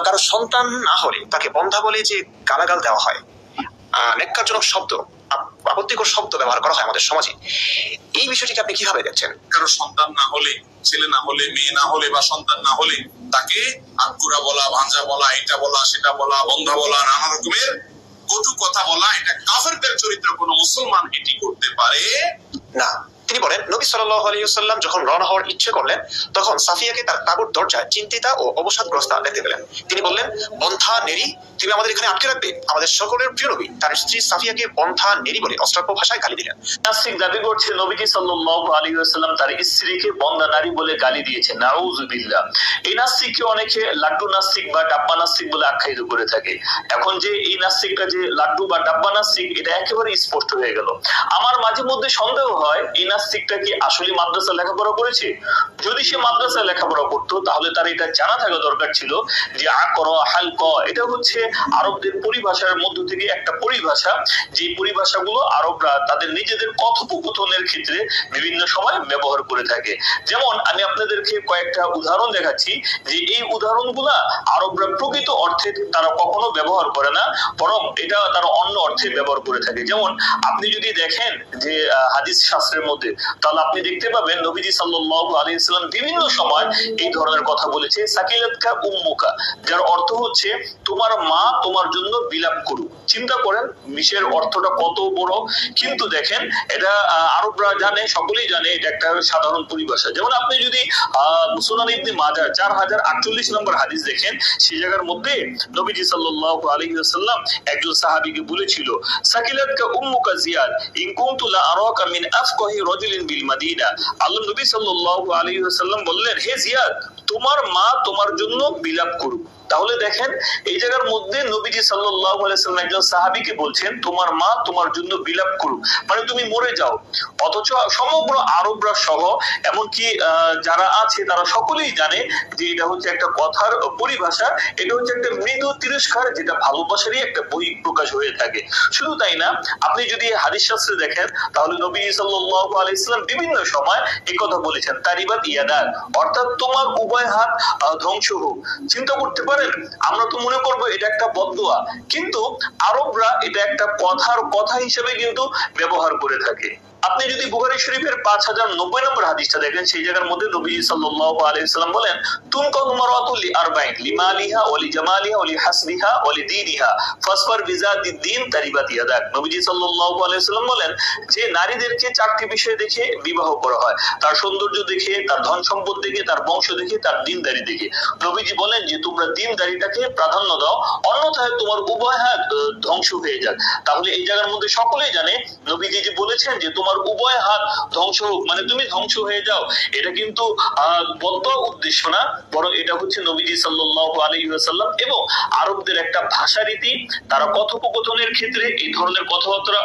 কারো সন্তান না হলে তাকে বন্ধা বলে যে গালাগাল দেওয়া হয়, ন্যাক্কারজনক শব্দ, আপত্তিকর শব্দ ব্যবহার করা হয় আমাদের সমাজে, এই বিষয়টিকে আপনি কিভাবে দেখছেন? কারো সন্তান না হলে, ছেলে না হলে, মেয়ে না হলে বা সন্তান না হলে তাকে আকুরা বলা, ভাঞ্জা বলা, এটা বলা, সেটা বলা, বন্ধা বলা, নানা রকমের কটু কথা বলা, এটা কাফেরদের চরিত্র। কোন মুসলমান এটি করতে পারে না। তিনি বলেন, নবী সাল্লাল্লাহু আলাইহি ওয়াসাল্লাম যখন রওনা হওয়ার ইচ্ছে করলেন তখন সাফিয়াকে তার তাঁবুর দরজায় চিন্তিতা ও অবসাদগ্রস্তা দেখতে পেলেন। তিনি বললেন, বন্ধা নেরি, তুমি আমাদের এখানে আটকে রাখবে? আমাদের সকলের প্রিয় নবী তার স্ত্রী সাফিয়াকে বন্ধা নেরি বলে অশ্রাব্য ভাষায় গালি দিলেন। নাস্তিক দাবি করছে নবীজি সাল্লাল্লাহু আলাইহি ওয়াসাল্লাম তার স্ত্রীকে বন্ধা নারী বলে গালি দিয়েছেন। নাউযুবিল্লাহ। এই নাস্তিককে অনেকে লাড্ডু নাস্তিক বা ডাব্বা নাস্তিক বলে আখ্যায়িত করে থাকে। এখন যে এই নাস্তিকটা যে লাড্ডু বা ডাব্বা নাস্তিক, এটা একেবারে স্পষ্ট হয়ে গেল। আমার মাঝে মধ্যে সন্দেহ হয় এই নাস্তিকটা কি আসলে মাদ্রাসা লেখাপড়া করেছে? যদি সে মাদ্রাসা লেখাপড়া করতো তাহলে তার এটা জানা থাকা দরকার ছিল যে আকর হালক এটা হচ্ছে আরবদের পরিভাষার মধ্য থেকে একটা পরিভাষা, যে পরিভাষাগুলো আরবরা তাদের নিজেদের কথোপকথনের ক্ষেত্রে বিভিন্ন সময় ব্যবহার করে থাকে। যেমন আমি আপনাদেরকে কয়েকটা উদাহরণ দেখাচ্ছি, যে এই উদাহরণগুলা আরবরা প্রকৃত অর্থে তারা কখনো ব্যবহার করে না, বরং এটা তারা অন্য অর্থে ব্যবহার করে থাকে। যেমন আপনি যদি দেখেন যে হাদিস শাস্ত্রের মধ্যে, তাহলে আপনি দেখতে পাবেন নবীজি সাল্লাল্লাহু আলাইহি ওয়াসাল্লাম বিভিন্ন সময় এই ধরনের কথা বলেছে, সাকিলাতকা উম্মুকা, যার অর্থ হচ্ছে তোমার মা তোমার জন্য বিলাপ করুক। চিন্তা করেন মিশের অর্থটা কত বড়। কিন্তু দেখেন এটা আরবরা জানে, সকলেই জানে এটা একটা সাধারণ পরিভাষা। যেমন আপনি যদি সুনান ইবনে মাজাহ 4048 নম্বর হাদিস দেখেন, সেই জায়গার মধ্যে নবীজি সাল্লাল্লাহু আলাইহি ওয়াসাল্লাম একজন সাহাবীকে বলেছিল, সাকিলাতকা উম্মুকা জিয়াদ ইন কুনতু লা আরাকা মিন আফকাহি রাজুলিন বিল মাদিনা। আল্লাহ নবী সাল্লাল্লাহু আলাইহি ওয়াসাল্লাম বললেন, হে জিয়াদ, তোমার মা তোমার জন্য বিলাপ করুক। তাহলে দেখেন এই জায়গার মধ্যে নবীজি সাল্লাল্লাহু আলাইহি ওয়াসাল্লাম একজন সাহাবীকে বলছেন তোমার মা তোমার জন্য বিলাপ করুক, মানে তুমি মরে যাও। অথচ সমগ্র আরবরা সহ এমনকি যারা আছে তারা সকলেই জানে যে এটা হচ্ছে একটা কথার পরিভাষা, এটা হচ্ছে একটা মৃদু তিরস্কার, যেটা ভালোবাসারই একটা বহিঃপ্রকাশ হয়ে থাকে। শুধু তাই না, আপনি যদি হাদিস শাস্ত্রে দেখেন তাহলে নবী সাল্লাল্লাহু আলাইহি ওয়াসাল্লাম বিভিন্ন সময় এই কথা বলেছেন, তারিবাত ইয়াদাক, অর্থাৎ তোমার উভয় হাত ধ্বংস হোক। চিন্তা করতে পারেন, আমরা তো মনে করবো এটা একটা বদদুয়া, কিন্তু আরবরা এটা একটা কথার কথা হিসেবে কিন্তু ব্যবহার করে থাকে। আপনি যদি বুখারী শরীফের 5090 নম্বর হাদিসটা দেখেন, সেই জায়গার মধ্যে নবী সাল্লাল্লাহু আলাইহি ওয়াসাল্লাম বলেন, তুনকাহু মারাতু লিআরবাইন লিমালিহা ওয়া লিজামালিহা ওয়া লিহাসবিহা ওয়া লিদীনিহা ফাসফার বিযাতিদ্দিন তারিবাত ইয়াদাক। নবী সাল্লাল্লাহু আলাইহি ওয়াসাল্লাম বলেন যে নারীদেরকে চারটি বিষয় দেখে বিবাহ করা হয়, তার সৌন্দর্য দেখে, তার ধন সম্পদ দেখে, তার বংশ দেখে, তার দ্বীনদারি দেখে। নবীজি বলেন যে তোমরা দ্বীনদারিটাকে প্রাধান্য দাও, অন্যথায় তোমার উভয় হাত ধ্বংস হয়ে যাক। তাহলে এই জায়গার মধ্যে সকলেই জানে নবীজি যে বলেছেন যে তোমার উভয় হাত ধ্বংস হোক, মানে তুমি ধ্বংস হয়ে যাও, এটা কিন্তু বদদুয়া উদ্দেশ্য না, বরং এটা হচ্ছে নবীজি সাল্লাল্লাহু আলাইহি ওয়াসাল্লাম এবং আরবদের একটা ভাষা রীতি। তারা কথোপকথনের ক্ষেত্রে এই ধরনের কথাবার্তা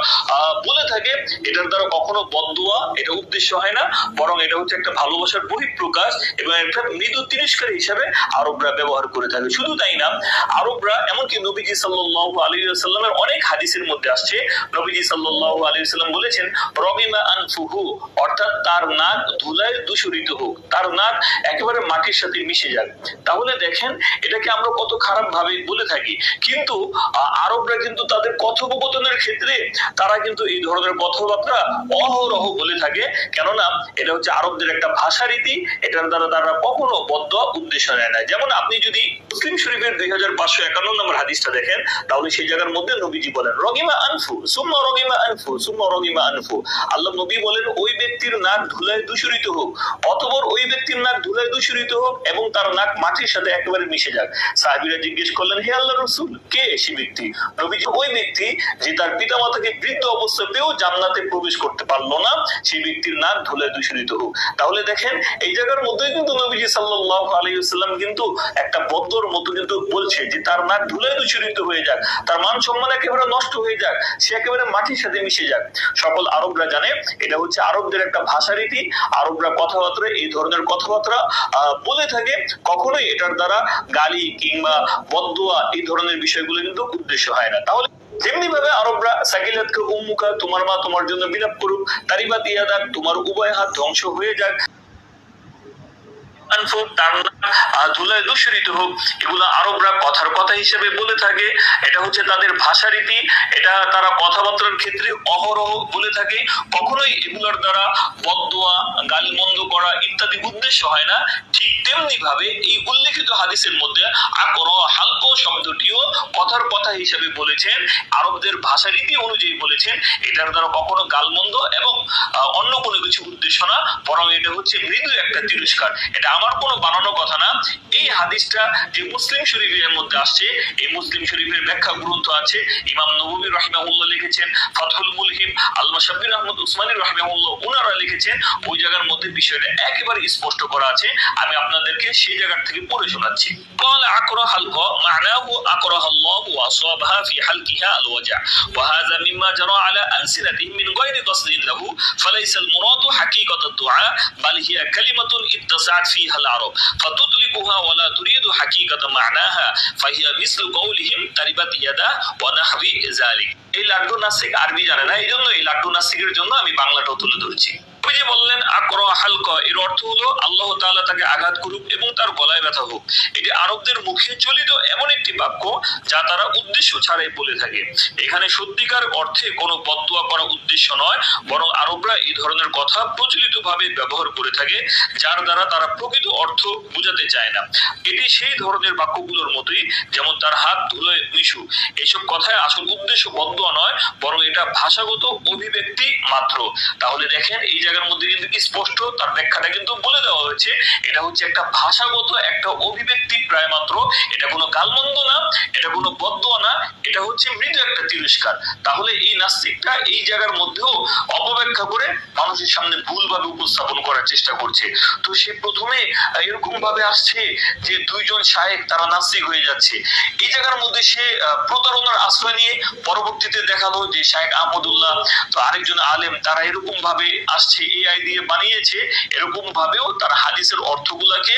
বলে থাকে, এটার দ্বারা কখনো বদদুয়া এটা উদ্দেশ্য হয় না, বরং এটা হচ্ছে একটা ভালোবাসার বহিঃপ্রকাশ এবং একটা মৃদু তিরস্কার হিসেবে আরবরা ব্যবহার করে থাকে। শুধু তাই না, আরবরা এমনকি নবীজি সাল্লাল্লাহু আলাইহি ওয়াসাল্লামের অনেক হাদিসের মধ্যে আসছে, নবীজি সাল্লাল্লাহু আলাইহি ওয়াসাল্লাম বলেছেন রবিমা আনফুহু, অর্থাৎ তার নাক ধুলায় দূষিত হোক, তার নাক একেবারে মাটির সাথে মিশে যাক। তাহলে দেখেন এটাকে আমরা কত খারাপ ভাবে বলে থাকি, কিন্তু আরবরা কিন্তু তাদের কথোপকথনের ক্ষেত্রে তারা কিন্তু এই ধরনের কথাবার্তা অহরহ বলে থাকে, কেননা এটা হচ্ছে আরবদের একটা ভাষা রীতি, এটার দ্বারা তারা কখনো বদদুয়া উদ্দেশ্য নেয় না। যেমন আপনি যদি মুসলিম শরীফের 2551 নম্বর হাদিসটা দেখেন, তাহলে সেই জায়গার মধ্যে নবীজি বলেন রগিমা আনফু সুম্মা রগিমা আনফু সুম্মা রগিমা আনফু। আল্লাহ নবী বলেন ওই ব্যক্তির নাক ধুলায় দূষিত হোক, অতঃপর ওই ব্যক্তির নাক ধুলায় দূষিত হোক এবং তার নাক মাটির সাথে একেবারে মিশে যাক। সাহাবীরা জিজ্ঞেস করলেন, হে আল্লাহর রাসূল, কে সেই ব্যক্তি? নবীজি, ওই ব্যক্তি যে তার পিতামাতাকে বৃদ্ধ অবস্থাতেও জান্নাতে প্রবেশ করতে পারলো না, সেই ব্যক্তির নাক ধুলায় দূষিত হোক। তাহলে দেখেন এই জায়গার মধ্যে কিন্তু নবীজি সাল্লাল্লাহু আলাইহি ওয়াসাল্লাম কিন্তু একটা বদদুয়ার মতো কিন্তু বলছে যে তার নাক ধুলায় দূষিত হয়ে যাক, তার মান সম্মান একেবারে নষ্ট হয়ে যাক, সে একেবারে মাটির সাথে মিশে যাক। সকল আরবরা জানে এটা হচ্ছে আরবদের একটা ভাষা রীতি, আরবরা কথাবার্তা এই ধরনের কথাবার্তা বলে থাকে, কখনোই এটার দ্বারা গালি কিংবা বদদুয়া এই ধরনের বিষয়গুলো কিন্তু উদ্দেশ্য হয় না। তাহলে যেমনি ভাবে আরবরা সাকিলাতকা উম্মুকা, তোমার মা তোমার জন্য বিলাপ করুক, তারিবাত ইয়াদাক, তোমার উভয় হাত ধ্বংস হয়ে যাক, আনফু, তার ধুলায় দূষিত হোক, এগুলো আরবরা কথার কথা হিসেবে বলে থাকে। এটা হচ্ছে তাদের ভাষা রীতি, এটা তারা কথাবার্তার ক্ষেত্রে অহরহ বলে থাকে। কখনোই এগুলোর দ্বারা বদদোয়া, গালমন্দ করা ইত্যাদি উদ্দেশ্য হয় না। ঠিক তেমনি ভাবে এই উল্লেখিত হাদিসের মধ্যে আকর হালক শব্দটিও কথার কথা হিসেবে বলেছেন, আরবদের ভাষা রীতি অনুযায়ী বলেছেন। এটার দ্বারা কখনো গালমন্দ এবং অন্য কোনো কিছু উদ্দেশ্য না, বরং এটা হচ্ছে মৃদু একটা তিরস্কার। এটা আমার কোনো বানানো কথা না। এই হাদিসটা যে মুসলিম শরীফের মধ্যে আসছে, এই মুসলিম শরীফের ব্যাখ্যা গ্রন্থ আছে, ইমাম নববী রাহিমাহুল্লাহ লিখেছেন, ফাতহুল মুলহিম, আল মুশাব্বির আহমদ উসমানী রাহিমাহুল্লাহ ওনারা লিখেছেন। ওই জায়গার মধ্যে বিষয়টা একেবারে স্পষ্ট করা আছে। আমি আপনাদেরকে সেই জায়গা থেকে পড়ে শোনাচ্ছি। قال عقر حلق معناه عقرها الله واصابها في حلقها الوجع وهذا مما جرى على ألسنتهم من غير قصد له فليس المراد حقيقة الدعاء بل هي كلمة اتسعت فيها العرب فتطلقها ولا تريد حقيقة معناها فهي مثل قولهم تربت يدا ونحو ذلك। এই লাড্ডু নাস্তিক আরবি জানে না, এই জন্য এই লাড্ডু নাস্তিকের জন্য আমি বাংলাটাও তুলে ধরছি। যে বললেন আকর হালক, এর অর্থ হলো আল্লাহ তাআলা তাকে আঘাত করুক এবং তার গলায় ব্যথা হোক। এটি আরবদের মুখে চলিত এমন একটি বাক্য যা তারা উদ্দেশ্য ছাড়াই বলে থাকে। এখানে সত্যিকার অর্থে কোনো বদদোয়া করা উদ্দেশ্য নয়, বরং আরবরা এই ধরনের কথা প্রচলিতভাবে ব্যবহার করে থাকে, যার দ্বারা তারা প্রকৃত অর্থ বোঝাতে চায় না। এটি সেই ধরনের বাক্যগুলোর মতোই, যেমন তার হাত ধুলোয় মিশু। এইসব কথায় আসল উদ্দেশ্য বদদোয়া নয়, বরং এটা ভাষাগত অভিব্যক্তি মাত্র। তাহলে দেখেন এই জায়গার মধ্যে কিন্তু স্পষ্ট তার ব্যাখ্যাটা কিন্তু বলে দেওয়া হয়েছে। এটা হচ্ছে একটা ভাষাগত একটা অভিব্যক্তি প্রায় মাত্র। এটা কোনো গালমন্দ না, এটা কোনো বদদোয়া না, এটা হচ্ছে মৃদু একটা তিরস্কার। তাহলে এই নাস্তিকটা এই জায়গার মধ্যেও অপব্যাখ্যা করে মানুষের সামনে ভুলভাবে উপস্থাপন করার চেষ্টা করছে। তো সে প্রথমে এরকম ভাবে আসছে যে দুইজন শায়েখ তারা নাস্তিক হয়ে যাচ্ছে। এই জায়গার মধ্যে সে প্রতারণার আশ্রয় নিয়ে পরবর্তীতে দেখালো যে শায়েখ আহমদুল্লাহ তো আরেকজন আলেম তারা এরকম ভাবে আসছে, এআই দিয়ে বানিয়েছে, এরকম ভাবেও তারা হাদিসের অর্থগুলাকে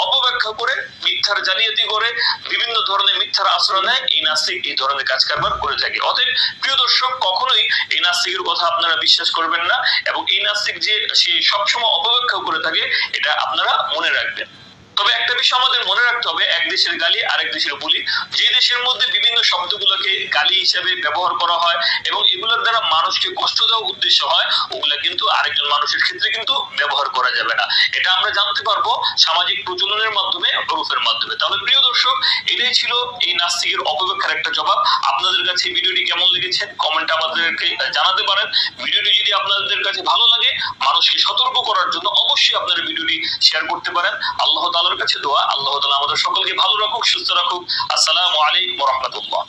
অপব্যাখ্যা করে মিথ্যার জালিয়াতি করে বিভিন্ন ধরনের মিথ্যার আশ্রয় নেয়। এই নাস্তিক এই ধরনের কাজ কারবার করে থাকে। অতএব প্রিয় দর্শক, কখনোই এই নাস্তিকের কথা আপনারা বিশ্বাস করবেন না, এবং এই নাস্তিক যে সে সবসময় অপব্যাখ্যা করে থাকে এটা আপনারা মনে রাখবেন। তবে একটা বিষয় আমাদের মনে রাখতে হবে, এক দেশের গালি আরেক দেশের বুলি। যে দেশের মধ্যে বিভিন্ন শব্দগুলোকে গালি হিসেবে ব্যবহার করা হয় এবং এগুলোর দ্বারা মানুষকে কষ্ট দেওয়া উদ্দেশ্য হয়, ওগুলা কিন্তু আরেকজন মানুষের ক্ষেত্রে কিন্তু ব্যবহার করা যাবে না। এটা আমরা জানতে পারবো সামাজিক প্রচলনের মাধ্যমে, প্রুফের মাধ্যমে। তাহলে প্রিয় দর্শক, এটাই ছিল এই নাস্তিকের অপব্যাখ্যার একটা জবাব। আপনাদের কাছে ভিডিওটি কেমন লেগেছে কমেন্টে আমাদেরকে জানাতে পারেন। ভিডিওটি যদি আপনাদের কাছে ভালো লাগে, মানুষকে সতর্ক করার জন্য অবশ্যই আপনারা ভিডিওটি শেয়ার করতে পারেন। আল্লাহ তাআলার কাছে দোয়া, আল্লাহ তাআলা আমাদের সকলকে ভালো রাখুক, সুস্থ রাখুক। আসসালামু আলাইকুম ওয়া রাহমাতুল্লাহ।